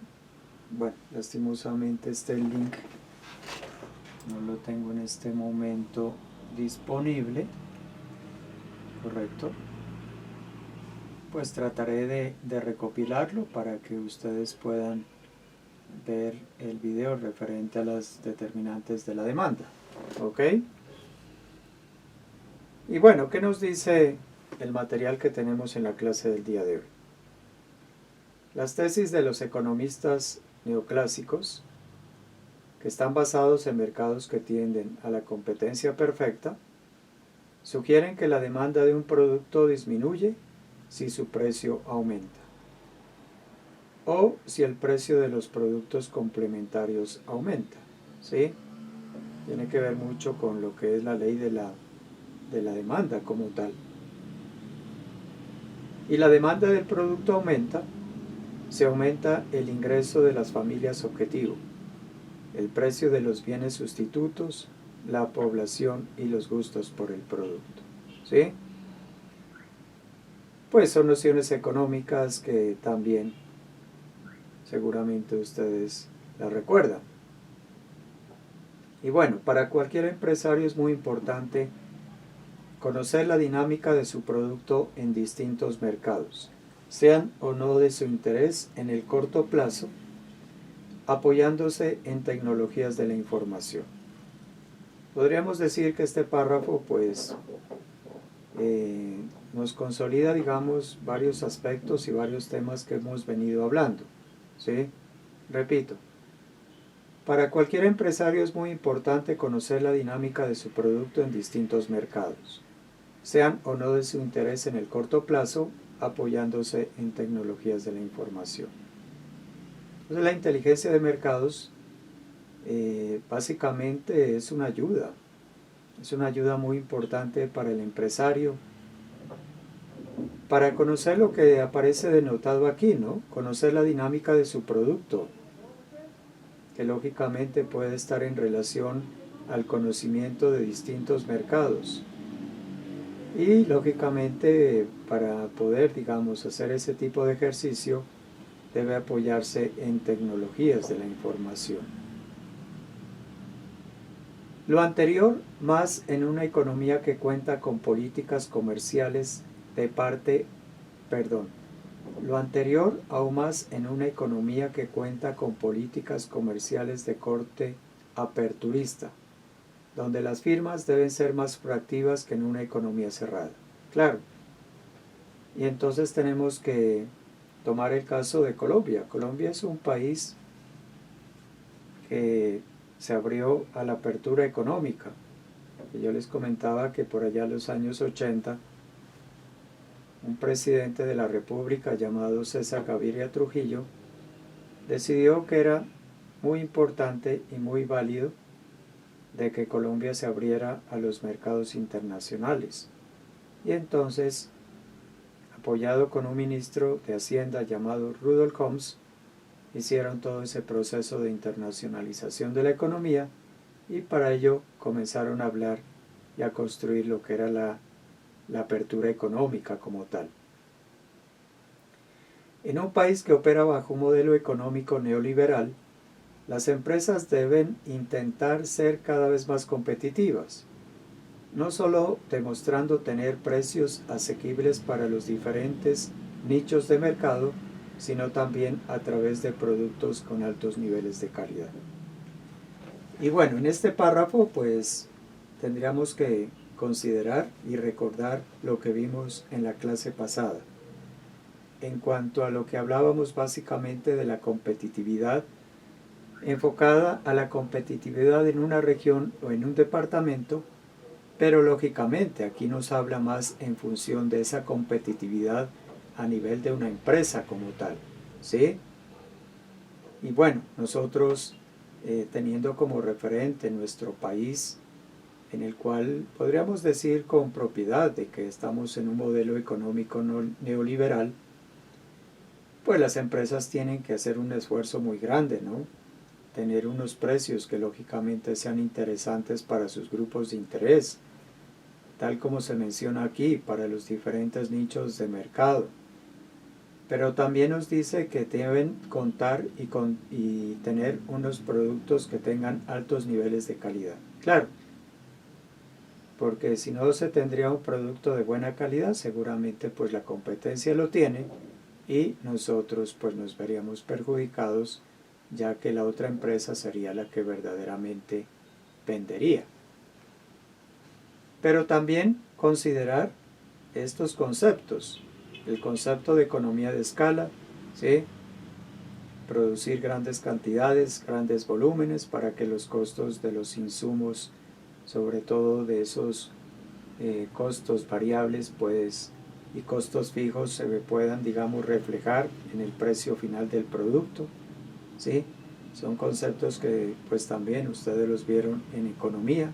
bueno, lastimosamente el link no lo tengo en este momento disponible, ¿correcto? Pues trataré de recopilarlo para que ustedes puedan ver el video referente a las determinantes de la demanda, ¿ok? Y bueno, ¿qué nos dice el material que tenemos en la clase del día de hoy? Las tesis de los economistas neoclásicos, que están basados en mercados que tienden a la competencia perfecta, sugieren que la demanda de un producto disminuye si su precio aumenta, o si el precio de los productos complementarios aumenta, ¿sí? Tiene que ver mucho con lo que es la ley de la demanda como tal. Y la demanda del producto aumenta, se aumenta el ingreso de las familias objetivo, el precio de los bienes sustitutos, la población y los gustos por el producto, ¿sí? Pues son nociones económicas que también seguramente ustedes las recuerdan. Y bueno, para cualquier empresario es muy importante conocer la dinámica de su producto en distintos mercados, sean o no de su interés en el corto plazo, apoyándose en tecnologías de la información. Podríamos decir que este párrafo pues nos consolida, digamos, varios aspectos y varios temas que hemos venido hablando, ¿sí? Repito, para cualquier empresario es muy importante conocer la dinámica de su producto en distintos mercados, sean o no de su interés en el corto plazo, apoyándose en tecnologías de la información. Entonces la inteligencia de mercados básicamente es una ayuda muy importante para el empresario, para conocer lo que aparece denotado aquí, ¿no? Conocer la dinámica de su producto, que lógicamente puede estar en relación al conocimiento de distintos mercados. Y lógicamente para poder, digamos, hacer ese tipo de ejercicio, debe apoyarse en tecnologías de la información. Lo anterior más en una economía que cuenta con políticas comerciales Lo anterior aún más en una economía que cuenta con políticas comerciales de corte aperturista, donde las firmas deben ser más proactivas que en una economía cerrada. Claro. Y entonces tenemos que tomar el caso de Colombia. Colombia es un país que se abrió a la apertura económica. Y yo les comentaba que por allá en los años 80, un presidente de la República llamado César Gaviria Trujillo decidió que era muy importante y muy válido de que Colombia se abriera a los mercados internacionales. Y entonces, apoyado con un ministro de Hacienda llamado Rudolf Homs, hicieron todo ese proceso de internacionalización de la economía y para ello comenzaron a hablar y a construir lo que era la apertura económica como tal. En un país que opera bajo un modelo económico neoliberal, las empresas deben intentar ser cada vez más competitivas, no solo demostrando tener precios asequibles para los diferentes nichos de mercado, sino también a través de productos con altos niveles de calidad. Y bueno, en este párrafo pues tendríamos que considerar y recordar lo que vimos en la clase pasada. En cuanto a lo que hablábamos básicamente de la competitividad, enfocada a la competitividad en una región o en un departamento, pero lógicamente aquí nos habla más en función de esa competitividad a nivel de una empresa como tal, ¿sí? Y bueno, nosotros teniendo como referente nuestro país, en el cual podríamos decir con propiedad de que estamos en un modelo económico neoliberal, pues las empresas tienen que hacer un esfuerzo muy grande, ¿no? tener unos precios que lógicamente sean interesantes para sus grupos de interés, tal como se menciona aquí, para los diferentes nichos de mercado. Pero también nos dice que deben contar y tener unos productos que tengan altos niveles de calidad. Claro, porque si no se tendría un producto de buena calidad, seguramente pues la competencia lo tiene y nosotros pues nos veríamos perjudicados, ya que la otra empresa sería la que verdaderamente vendería. Pero también considerar estos conceptos, el concepto de economía de escala, ¿sí? Producir grandes cantidades, grandes volúmenes para que los costos de los insumos, sobre todo de esos costos variables pues, y costos fijos, se puedan, digamos, reflejar en el precio final del producto, ¿sí? Son conceptos que pues también ustedes los vieron en economía.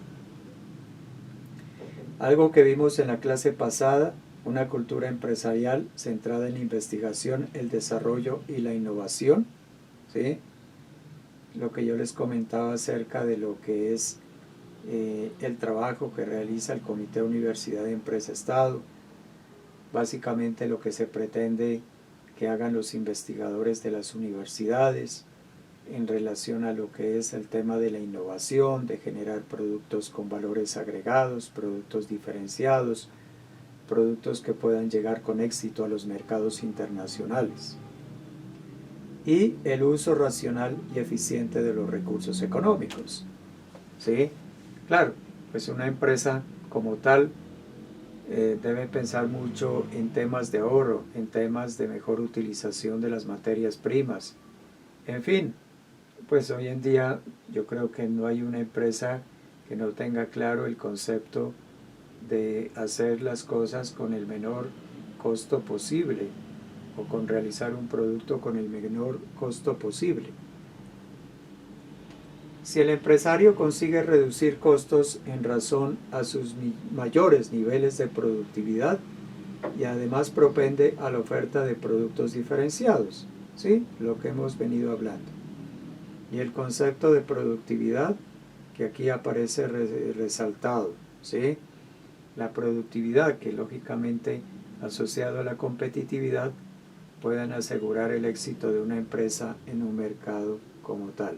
Algo que vimos en la clase pasada, una cultura empresarial centrada en la investigación, el desarrollo y la innovación, ¿sí? Lo que yo les comentaba acerca de lo que es el trabajo que realiza el Comité Universidad Empresa-Estado, básicamente lo que se pretende que hagan los investigadores de las universidades en relación a lo que es el tema de la innovación, de generar productos con valores agregados, productos diferenciados, productos que puedan llegar con éxito a los mercados internacionales. Y el uso racional y eficiente de los recursos económicos. ¿Sí? Claro, pues una empresa como tal debe pensar mucho en temas de ahorro, en temas de mejor utilización de las materias primas. En fin, pues hoy en día yo creo que no hay una empresa que no tenga claro el concepto de hacer las cosas con el menor costo posible o con realizar un producto con el menor costo posible. Si el empresario consigue reducir costos en razón a sus mayores niveles de productividad y además propende a la oferta de productos diferenciados, ¿sí? Lo que hemos venido hablando. Y el concepto de productividad que aquí aparece resaltado, ¿sí? La productividad que lógicamente asociado a la competitividad puedan asegurar el éxito de una empresa en un mercado como tal.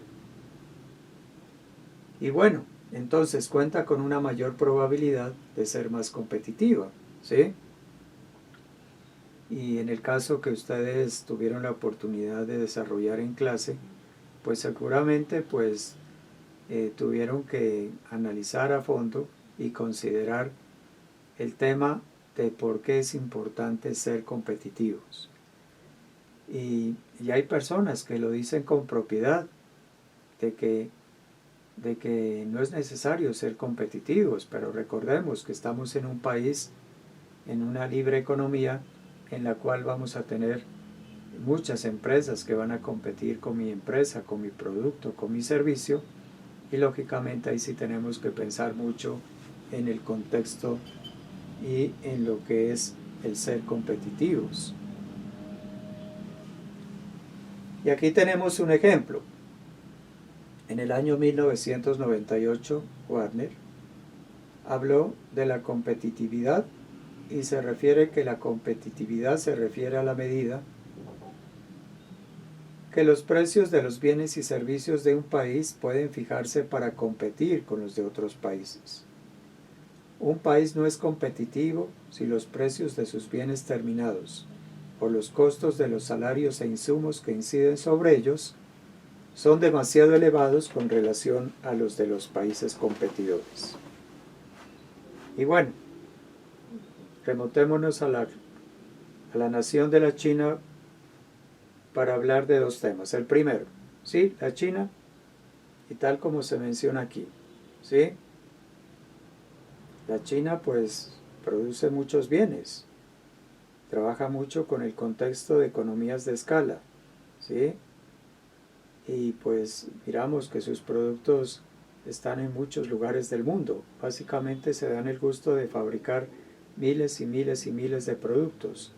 Y bueno, entonces cuenta con una mayor probabilidad de ser más competitiva, ¿sí? Y en el caso que ustedes tuvieron la oportunidad de desarrollar en clase, pues seguramente pues tuvieron que analizar a fondo y considerar el tema de por qué es importante ser competitivos. Y hay personas que lo dicen con propiedad, de que no es necesario ser competitivos, pero recordemos que estamos en un país, en una libre economía, en la cual vamos a tener muchas empresas que van a competir con mi empresa, con mi producto, con mi servicio, y lógicamente ahí sí tenemos que pensar mucho en el contexto y en lo que es el ser competitivos. Y aquí tenemos un ejemplo. En el año 1998, Warner habló de la competitividad y se refiere que la competitividad se refiere a la medida que los precios de los bienes y servicios de un país pueden fijarse para competir con los de otros países. Un país no es competitivo si los precios de sus bienes terminados o los costos de los salarios e insumos que inciden sobre ellos son demasiado elevados con relación a los de los países competidores. Y bueno, remontémonos a la nación de la China para hablar de dos temas. El primero, ¿sí? La China, y tal como se menciona aquí, ¿sí? La China pues produce muchos bienes, trabaja mucho con el contexto de economías de escala, ¿sí? Y pues miramos que sus productos están en muchos lugares del mundo. Básicamente se dan el gusto de fabricar miles y miles y miles de productos.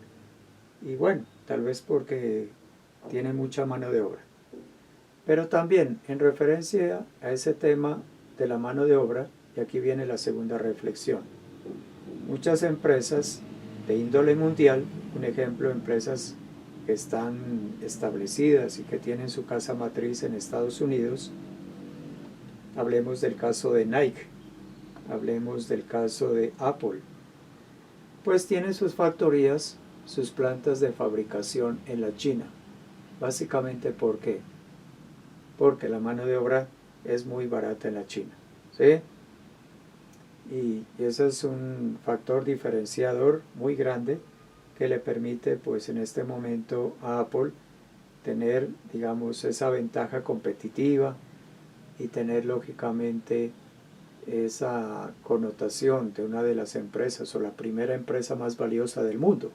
Y bueno, tal vez porque tienen mucha mano de obra. Pero también en referencia a ese tema de la mano de obra, y aquí viene la segunda reflexión. Muchas empresas de índole mundial, un ejemplo, empresas que están establecidas y que tienen su casa matriz en Estados Unidos, hablemos del caso de Nike, hablemos del caso de Apple, pues tienen sus factorías, sus plantas de fabricación en la China. Básicamente, ¿por qué? Porque la mano de obra es muy barata en la China, ¿sí? Y ese es un factor diferenciador muy grande que le permite, pues en este momento, a Apple tener, digamos, esa ventaja competitiva y tener lógicamente esa connotación de una de las empresas o la primera empresa más valiosa del mundo.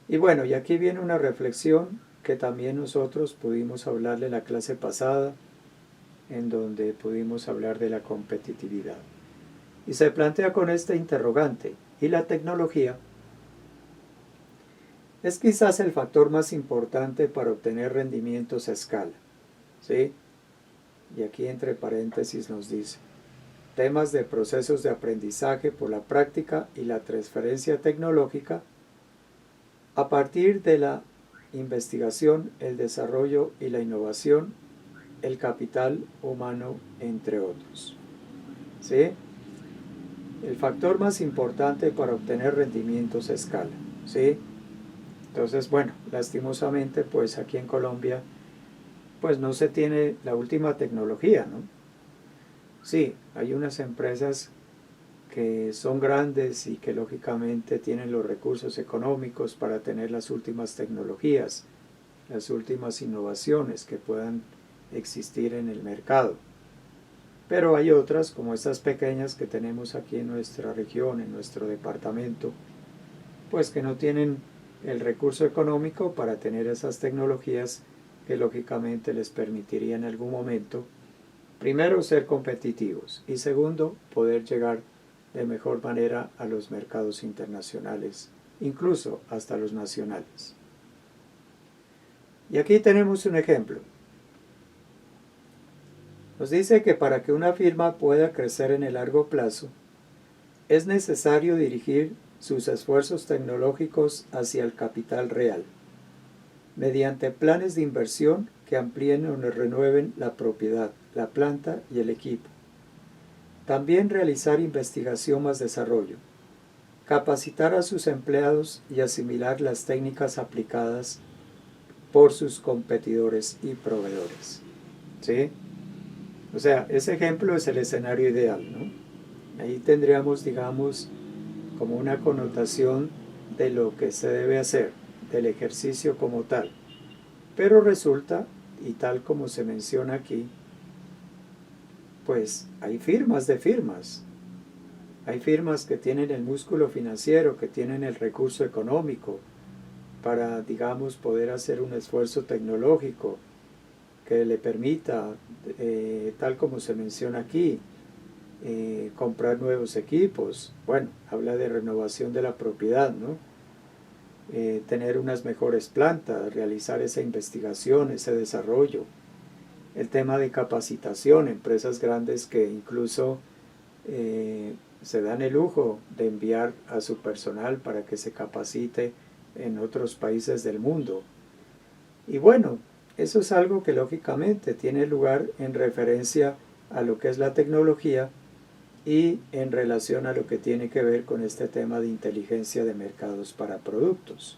Y bueno, y aquí viene una reflexión que también nosotros pudimos hablarle en la clase pasada, en donde pudimos hablar de la competitividad. Y se plantea con este interrogante: ¿y la tecnología es quizás el factor más importante para obtener rendimientos a escala? ¿Sí? Y aquí entre paréntesis nos dice: temas de procesos de aprendizaje por la práctica y la transferencia tecnológica a partir de la investigación, el desarrollo y la innovación, el capital humano, entre otros. ¿Sí? El factor más importante para obtener rendimientos a escala. ¿Sí? Entonces, bueno, lastimosamente, pues aquí en Colombia, pues no se tiene la última tecnología, ¿no? Sí, hay unas empresas que son grandes y que lógicamente tienen los recursos económicos para tener las últimas tecnologías, las últimas innovaciones que puedan existir en el mercado. Pero hay otras, como estas pequeñas que tenemos aquí en nuestra región, en nuestro departamento, pues que no tienen el recurso económico para tener esas tecnologías que lógicamente les permitiría en algún momento, primero, ser competitivos y segundo, poder llegar de mejor manera a los mercados internacionales, incluso hasta los nacionales. Y aquí tenemos un ejemplo. Nos dice que para que una firma pueda crecer en el largo plazo, es necesario dirigir sus esfuerzos tecnológicos hacia el capital real, mediante planes de inversión que amplíen o renueven la propiedad, la planta y el equipo. También realizar investigación más desarrollo, capacitar a sus empleados y asimilar las técnicas aplicadas por sus competidores y proveedores. ¿Sí? O sea, ese ejemplo es el escenario ideal, ¿no? Ahí tendríamos, digamos, como una connotación de lo que se debe hacer, del ejercicio como tal. Pero resulta, y tal como se menciona aquí, pues hay firmas de firmas. Hay firmas que tienen el músculo financiero, que tienen el recurso económico para, digamos, poder hacer un esfuerzo tecnológico que le permita, tal como se menciona aquí, comprar nuevos equipos. Bueno, habla de renovación de la propiedad, ¿no? Tener unas mejores plantas, realizar esa investigación, ese desarrollo. El tema de capacitación, empresas grandes que incluso se dan el lujo de enviar a su personal para que se capacite en otros países del mundo. Y bueno, eso es algo que lógicamente tiene lugar en referencia a lo que es la tecnología y en relación a lo que tiene que ver con este tema de inteligencia de mercados para productos.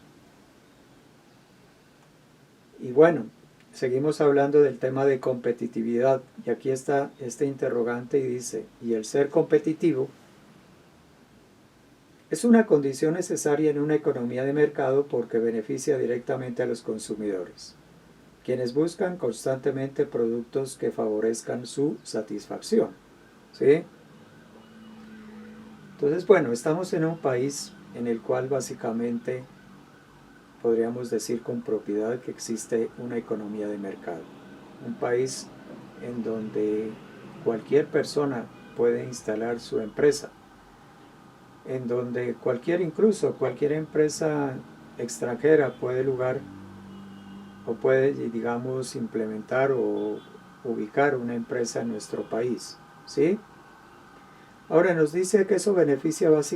Y bueno, seguimos hablando del tema de competitividad y aquí está este interrogante y dice: ¿y el ser competitivo es una condición necesaria en una economía de mercado porque beneficia directamente a los consumidores, quienes buscan constantemente productos que favorezcan su satisfacción? ¿Sí? Entonces, bueno, estamos en un país en el cual básicamente podríamos decir con propiedad que existe una economía de mercado. Un país en donde cualquier persona puede instalar su empresa, en donde incluso cualquier empresa extranjera puede o puede, digamos, implementar o ubicar una empresa en nuestro país, ¿sí? Ahora nos dice que eso beneficia básicamente